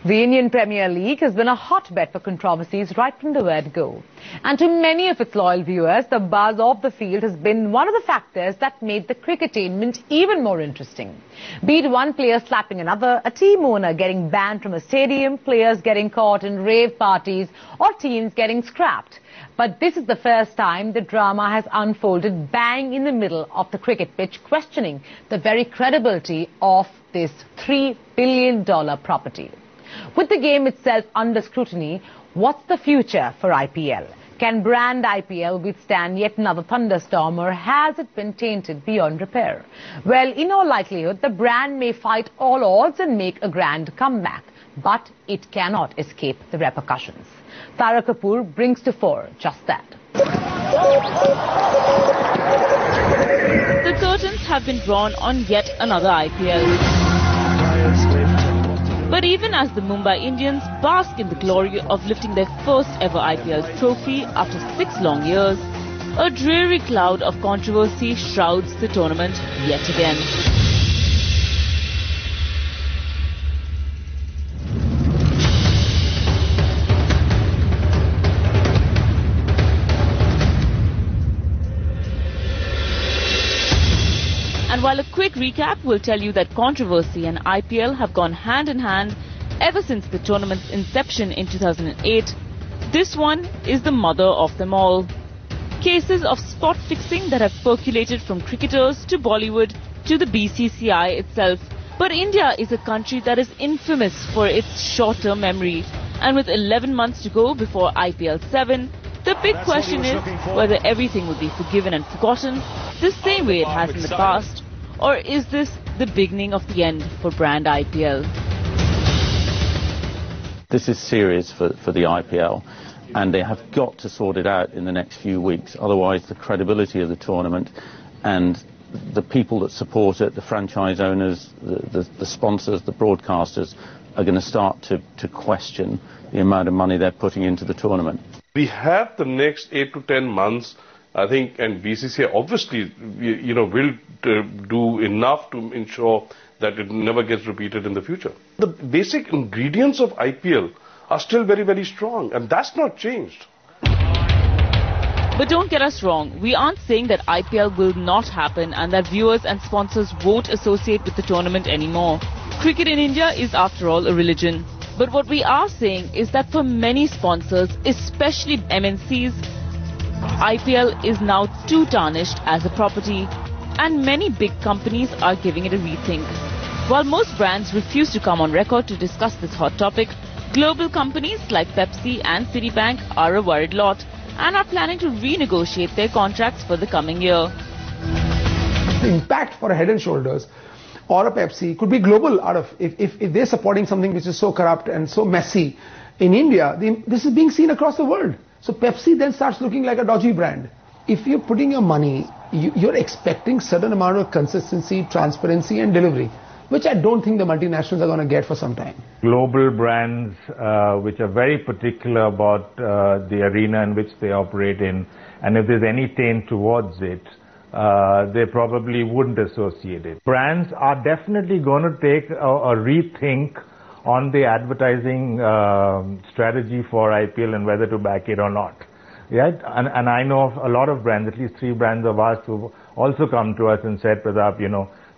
The Indian Premier League has been a hotbed for controversies right from the word go. And to many of its loyal viewers, the buzz of the field has been one of the factors that made the cricketainment even more interesting. Be it one player slapping another, a team owner getting banned from a stadium, players getting caught in rave parties, or teams getting scrapped. But this is the first time the drama has unfolded bang in the middle of the cricket pitch, questioning the very credibility of this $3 billion property. With the game itself under scrutiny, what's the future for IPL? Can brand IPL withstand yet another thunderstorm, or has it been tainted beyond repair? Well, in all likelihood, the brand may fight all odds and make a grand comeback, but it cannot escape the repercussions. Tara Kapoor brings to fore just that. The curtains have been drawn on yet another IPL. But even as the Mumbai Indians bask in the glory of lifting their first ever IPL trophy after 6 long years, a dreary cloud of controversy shrouds the tournament yet again. And while a quick recap will tell you that controversy and IPL have gone hand in hand ever since the tournament's inception in 2008, this one is the mother of them all. Cases of spot fixing that have percolated from cricketers to Bollywood to the BCCI itself. But India is a country that is infamous for its short-term memory. And with 11 months to go before IPL 7, the big question is whether everything will be forgiven and forgotten the same way it has in the past, or is this the beginning of the end for brand IPL? This is serious for the IPL, and they have got to sort it out in the next few weeks. Otherwise, the credibility of the tournament and the people that support it, the franchise owners, the sponsors, the broadcasters, are going to start to question the amount of money they're putting into the tournament. We have the next 8 to 10 months, I think, and BCCI obviously, will do enough to ensure that it never gets repeated in the future. The basic ingredients of IPL are still very, very strong, and that's not changed. But don't get us wrong, we aren't saying that IPL will not happen and that viewers and sponsors won't associate with the tournament anymore. Cricket in India is, after all, a religion. But what we are saying is that for many sponsors, especially MNCs, IPL is now too tarnished as a property, and many big companies are giving it a rethink. While most brands refuse to come on record to discuss this hot topic, global companies like Pepsi and Citibank are a worried lot and are planning to renegotiate their contracts for the coming year. The impact for a Head & Shoulders or a Pepsi could be global. If they're supporting something which is so corrupt and so messy in India, this is being seen across the world. So Pepsi then starts looking like a dodgy brand. If you're putting your money, you're expecting certain amount of consistency, transparency and delivery, which I don't think the multinationals are going to get for some time. Global brands which are very particular about the arena in which they operate in, and if there's any taint towards it, they probably wouldn't associate it. Brands are definitely going to take a rethink on the advertising strategy for IPL and whether to back it or not. Yeah? And I know of a lot of brands, at least 3 brands of ours, who've also come to us and said, Pratap,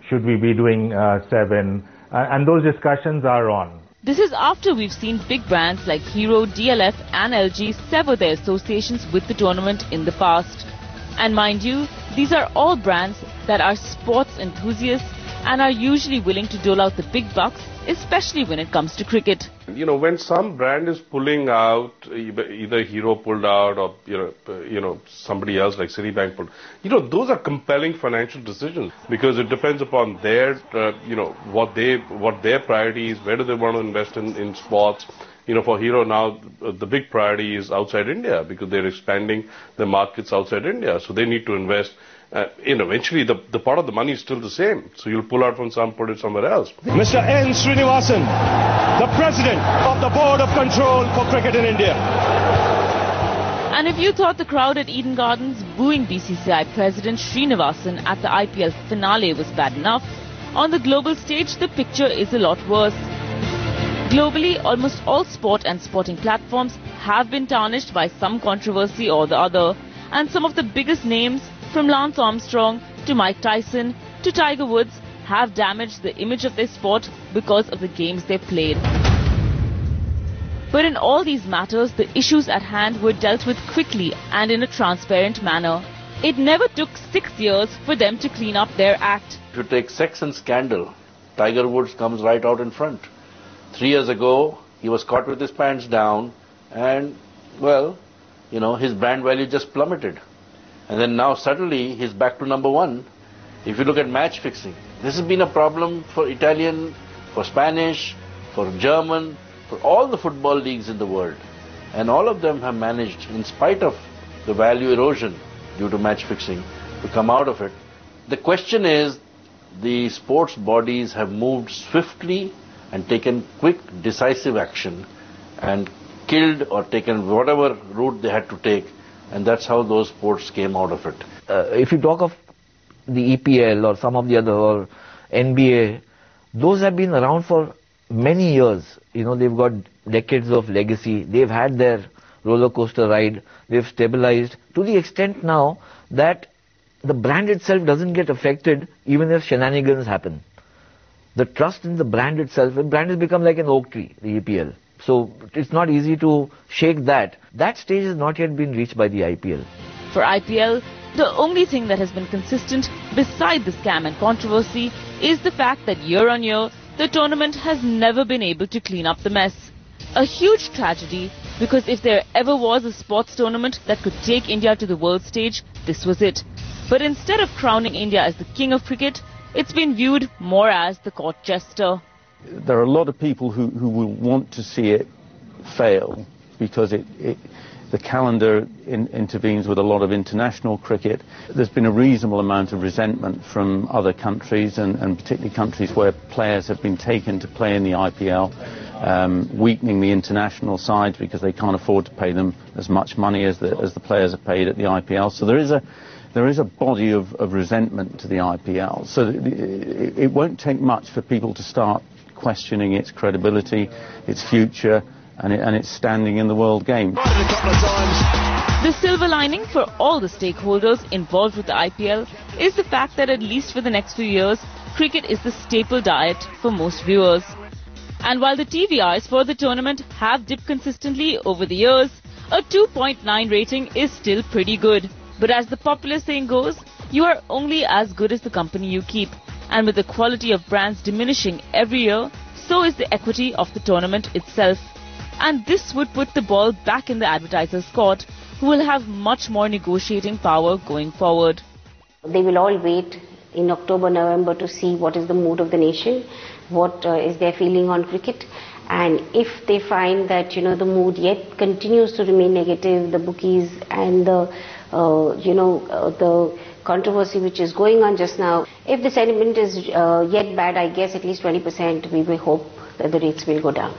should we be doing 7? And those discussions are on. This is after we've seen big brands like Hero, DLF and LG sever their associations with the tournament in the past. And mind you, these are all brands that are sports enthusiasts and are usually willing to dole out the big bucks, especially when it comes to cricket. When some brand is pulling out, either Hero pulled out or, somebody else like Citibank pulled, those are compelling financial decisions because it depends upon their, what their priority is, where do they want to invest in sports. For Hero now, the big priority is outside India because they're expanding the markets outside India. So they need to invest. Eventually the part of the money is still the same. So you'll pull out from some, put it somewhere else. Mr. N. Srinivasan, the President of the Board of Control for Cricket in India. And if you thought the crowd at Eden Gardens booing BCCI President Srinivasan at the IPL finale was bad enough, on the global stage the picture is a lot worse. Globally, almost all sport and sporting platforms have been tarnished by some controversy or the other, and some of the biggest names, from Lance Armstrong to Mike Tyson to Tiger Woods, have damaged the image of their sport because of the games they played. But in all these matters, the issues at hand were dealt with quickly and in a transparent manner. It never took 6 years for them to clean up their act. If you take sex and scandal, Tiger Woods comes right out in front. 3 years ago, he was caught with his pants down and, well, his brand value just plummeted. And then now suddenly he's back to number one. If you look at match fixing, this has been a problem for Italian, for Spanish, for German, for all the football leagues in the world. And all of them have managed, in spite of the value erosion due to match fixing, to come out of it. The question is, the sports bodies have moved swiftly and taken quick, decisive action and killed or taken whatever route they had to take, and that's how those sports came out of it. If you talk of the EPL or some of the other, or NBA, those have been around for many years. They've got decades of legacy. They've had their roller coaster ride. They've stabilized to the extent now that the brand itself doesn't get affected even if shenanigans happen. The trust in the brand itself, the brand has become like an oak tree, the EPL. So it's not easy to shake that. That stage has not yet been reached by the IPL. For IPL, the only thing that has been consistent beside the scam and controversy is the fact that year on year, the tournament has never been able to clean up the mess. A huge tragedy, because if there ever was a sports tournament that could take India to the world stage, this was it. But instead of crowning India as the king of cricket, it's been viewed more as the court jester. There are a lot of people who will want to see it fail because the calendar intervenes with a lot of international cricket. There's been a reasonable amount of resentment from other countries and particularly countries where players have been taken to play in the IPL, weakening the international sides because they can't afford to pay them as much money as the players are paid at the IPL. So there is a body of resentment to the IPL. So it won't take much for people to start questioning its credibility, its future, and its standing in the world game. The silver lining for all the stakeholders involved with the IPL is the fact that at least for the next few years, cricket is the staple diet for most viewers. And while the TV hours for the tournament have dipped consistently over the years, a 2.9 rating is still pretty good. But as the popular saying goes, you are only as good as the company you keep. And with the quality of brands diminishing every year, so is the equity of the tournament itself. And this would put the ball back in the advertisers' court, who will have much more negotiating power going forward. They will all wait in October, November to see what is the mood of the nation, what is their feeling on cricket. And if they find that, the mood yet continues to remain negative, the bookies and the controversy which is going on just now, if the sentiment is yet bad, I guess at least 20%, we will hope that the rates will go down.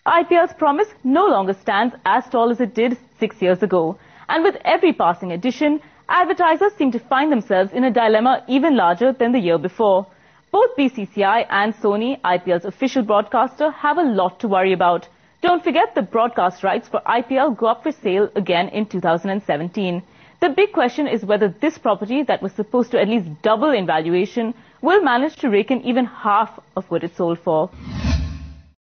IPL's promise no longer stands as tall as it did 6 years ago. And with every passing edition, advertisers seem to find themselves in a dilemma even larger than the year before. Both BCCI and Sony, IPL's official broadcaster, have a lot to worry about. Don't forget the broadcast rights for IPL go up for sale again in 2017. The big question is whether this property that was supposed to at least double in valuation will manage to rake in even half of what it sold for.